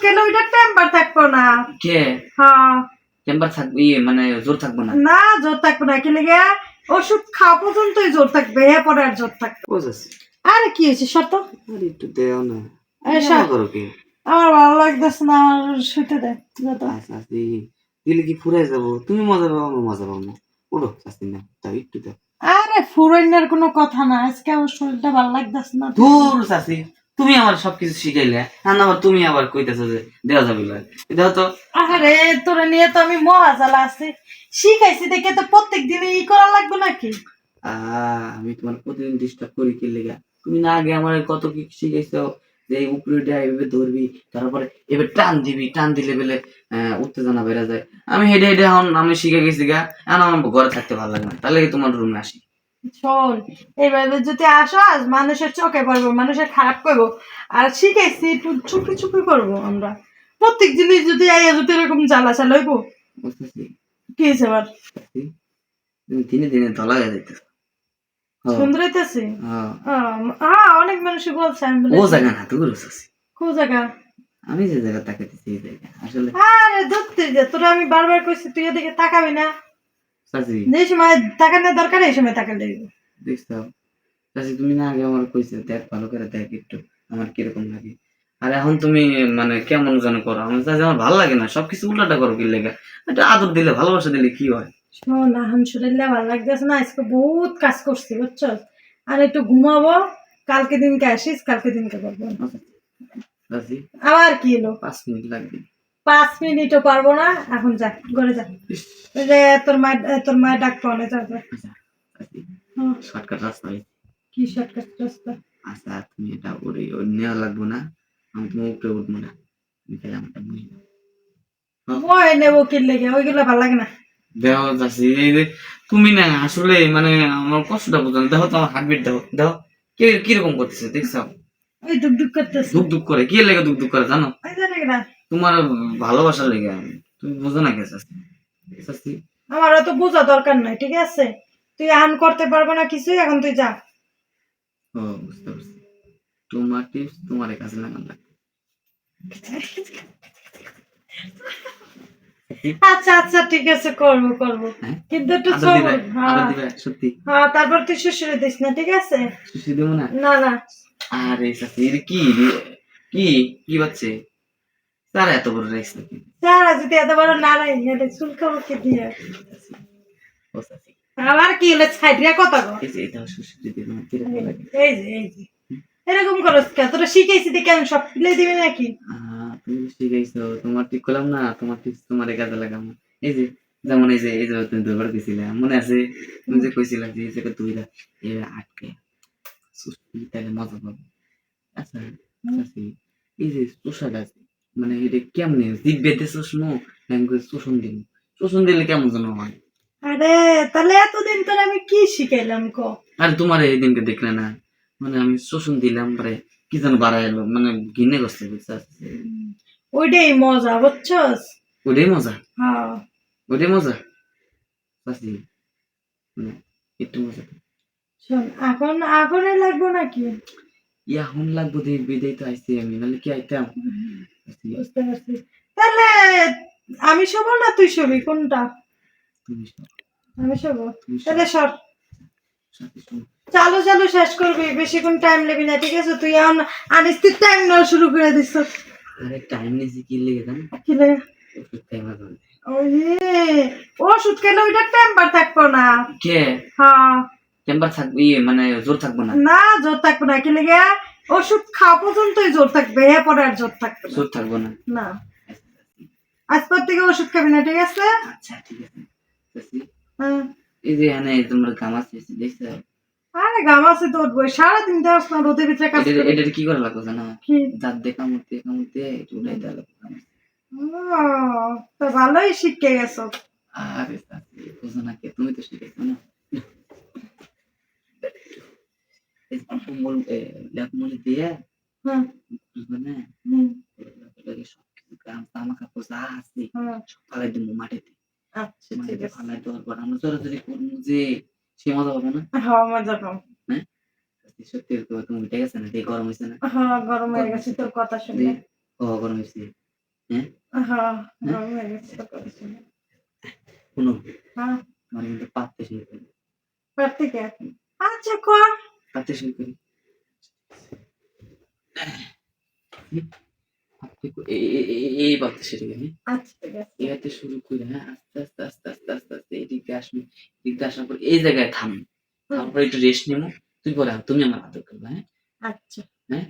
খেলে ওইটা টেম্পার থাকবো না। কে হ্যাঁ টেম্পার থাকবে মানে জোর থাকবো না? না জোর থাকবো না, কি লেগে ওষুধ খাওয়া পর্যন্তই জোর থাকবে, এরপরে আর জোর থাকবে। বুঝেছি। আরে কি হয়েছে শর্ত? আরে একটু দেও না। এসা করো কি? আমার ভালো লাগতেছে না, আমার শুতে দে যত। আচ্ছা দিলে কি ফুরাই যাবো? তুমি মজা পাবো আমি মজা পাবো না। উঠো শাস্তি না, তাও একটু দাও। আরে ফুরাইনার কোনো কথা না, আজকে আমার শরীরটা ভালো লাগতেছে না। দূর শাস্তি, তুমি আমার সবকিছু শিখাইলে আর আবার তুমি আবার কইতেছো যে দেওয়া যাবে না। দাও তো। আরে তোরে নিয়ে তো আমি মহাজালা আছি, শিখাইছি দেখে তো প্রত্যেক দিনে ই করা লাগবে নাকি? আমি তোমার প্রতিদিন ডিস্টার্ব করি কি লেগা? তুমি না আগে আমার কত কি শিখাইছো যে এই উপরে উঠে এভাবে ধরবি, তারপরে এবার টান দিবি, টান দিলে বেলে উত্তেজনা বেড়ে যায়। আমি হেডে হেডে এখন আমি শিখে গেছি গা, এখন আমার ঘরে থাকতে ভালো লাগে না, তাহলে কি তোমার রুমে আসি। শোন, এইভাবে যদি আসো আজ মানুষের চোখে পড়বো, মানুষের খারাপ করবো। আর শিখাইছি একটু চুপি চুপি করবো আমরা, প্রত্যেক জিনিস যদি আইয়া যদি এরকম জ্বালা চালাইবো। বুঝতেছি। কি হয়েছে আবার? তুমি দিনে দিনে ধলা হয়ে যাইতেছো। সুন্দর হইতেছি? হ্যাঁ। হ্যাঁ অনেক মানুষই বলছে আমি ও জায়গা না তুই বলছিস। কোন জায়গা? আমি যে জায়গা তাকাইতেছি এই জায়গা আসলে। আরে ধরতে যে তোরা আমি বারবার কইছি তুই এদিকে তাকাবি না। চাচি যে সময় তাকানোর দরকার এই সময় তাকালে দেখবি। দেখছো চাচি, তুমি না আগে আমার কইছো দেখ ভালো করে দেখ একটু আমার কিরকম লাগে। আর এখন তুমি মানে কেমন যেন করো, আমার চাচি আমার ভালো লাগে না, সবকিছু উল্টাটা করো কি লেগে। একটা আদর দিলে ভালোবাসা দিলে কি হয়? শোন আলহামদুলিল্লাহ ভালো লাগতেছে না, আজকে বহুত কাজ করছি বুঝছো। আর একটু ঘুমাবো, কালকে দিনকে আসিস, কালকে দিনকে করবো। চাচি আবার কি এলো? 5 মিনিট লাগবে। 5 মিনিটও পারবো না, এখন যা ঘরে যা। ওই যে তোর মায়ের ডাকবো না, যা যা। আচ্ছা চাচি, হুম, শর্টকাট রাস্তা হয়েছে। কি শর্টকাট রাস্তা? আচ্ছা তুমি এটা ওরে নেওয়া লাগবো না, আমি তোমার উপরে উঠবো না, তুমি খালি আমারটা বুঝে নাও। মই নেবো কি লেগে, ওইগুলো ভালো লাগে না। দেখো চাচি, এই যে তুমি না আসলে মানে আমার কষ্টটা বুঝো না। দেখো তো আমার হার্টবিট দেখো, দেখো কিরকম করতেছে দেখছো? ওই ডুক ডুক করতেছে। দুক দুক করে, কি লেগে দুক দুক করে জানো? ওই জানি না, তোমার ভালোবাসার লেগে। তুমি বুঝো না কে চাচি? চাচি আমার অত বোঝা দরকার নাই, ঠিক আছে? তুই আন করতে পারবো না কিছুই, এখন তুই যা। ও বুঝতে পারছি, তোমার টিপস তোমার কাছে লাগান লাগবে। আচ্ছা আচ্ছা ঠিক আছে, করবো করবো, হ্যাঁ কিন্তু একটু আদর সবর। দিবে, হ্যাঁ আদর দিবে সত্যি। হ্যাঁ, তারপর তুই শ্বশুরে দিস না, ঠিক আছে? সুশি দেবো না? না না, আরে চাচি এটা কি কি কি বাচ্চে তার এত বড় রাইস নাকি? সারা যদি এত বড় নাড়াই এটা চুল খাবো কি দিয়ে? ও চাচি আবার কি হলে ছাইডিয়া কথা কর। এই যে এটা সুশি দিদি তোমার কিরকম লাগে? এই যে এরকম করস কে? তোরা শিখাইছি দেখে আমি সব ফেলে দিবি নাকি? তুমি তো শিখাইছো, তোমার ঠিক করলাম না, তোমার ঠিক তোমার কাজে লাগাম। এই যে যেমন এই যে তুমি দুবার দিছিলে মনে আছে? তুমি যে কইছিলা যে এই জায়গা দুইটা এবার আটকে সুস্থি তাহলে মজা পাবো। আচ্ছা চাচি, এই যে চোষাটা আছে মানে এটা কেমনে জিভে দিয়ে চোষনো নাকি শোষণ দিন? শোষণ দিলে কেমন যেন হয়? আরে তাহলে এতদিন তোর আমি কি শিখাইলাম ক? আর তোমার এই দিনকে দেখলে না, মানে আমি শোষণ দিলাম পরে কি যেন বাড়াই এলো, মানে ঘিনে করছে বুঝছাস? ওইটাই মজা বুঝছস? ওটাই মজা, হ্যাঁ ওটাই মজা চাচি, মানে একটু মজা। শোন, এখন আগুনে লাগবো নাকি? এখন লাগবো দেখবি, তো আইসি আমি, নাহলে কি আইতাম? বুঝতে পারছি। তাহলে আমি শোবো না তুই শোবি, কোনটা? তুমি শোনো, আমি শোবো। তুমি শোনো, তাহলে সর, সাথে শোনো। চালু চালু শেষ করবি, বেশিক্ষণ টাইম নেবি না, ঠিক আছে? তুই এখন আনিস তুই টাইম নেওয়া শুরু করে দিস। আরে টাইম নিয়েছি কি লেগে জানো? কি লাগে? ওষুধ টাইম আছে। ওই ওষুধ খেলে ওইটা টেম্পার থাকবো না। কে হ্যাঁ টেম্পার থাকবে মানে জোর থাকবো না? না জোর থাকবো না, কি লেগে ওষুধ খাওয়া পর্যন্তই জোর থাকবে, এরপরে আর জোর থাকবে না। জোর থাকবো না? না, আজ পর থেকে ওষুধ খাবি না, ঠিক আছে? আচ্ছা ঠিক আছে চাচি, হ্যাঁ। এই যে এখানে তোমার গামাচ আছে দেখছো? আরে ঘামাচ্ছে তো উঠবো, সারাদিন দেওয়াস না রোদের ভিতরে কাজ করে। এটা কি করে লাগবে জানো? কি? দাঁত দিয়ে কামড়তে কামড়তে একটু উঠাই দেওয়া লাগবে গামাচ। ও, তো ভালোই শিখে গেছো। আরে চাচি বুঝো না কে, তুমি তো শিখেছো না। এই যে কম্বল লেপ মুড়ি দিয়ে হ্যাঁ বুঝবে না, হুম, সবকিছু জামা কাপড় যা আছে হ্যাঁ। সব ফালাই দিব মাটিতে। আচ্ছা ঠিক মাটিতে আছে। ফালাই দেওয়ার পর আমরা জোরাজোরি করবো যে সে মজা পাবো না? হ্যাঁ মজা পাও। হ্যাঁ সত্যি তো তুমি ঠিক আছে না? ঠিক গরম হয়েছে না? হ্যাঁ গরম হয়ে গরম গেছে হয়েছে তোর কথা শুনে। ও গরম হয়েছে। হ্যাঁ হ্যাঁ হয়ে গেছে শুনো হ্যাঁ আমার কিন্তু পাততে শুরু করি থেকে আচ্ছা কর পাততে শুরু করি এই পাততে শুরু করি আচ্ছা ঠিক আছে এটাতে শুরু করে হ্যাঁ আস্তে আস্তে আস্তে আস্তে আস্তে আস্তে এদিকে আসবি এদিকে আসার পর এই জায়গায় থাম তারপর একটু রেস্ট নেবো তুই পরে তুমি আমার আদর করবে হ্যাঁ আচ্ছা হ্যাঁ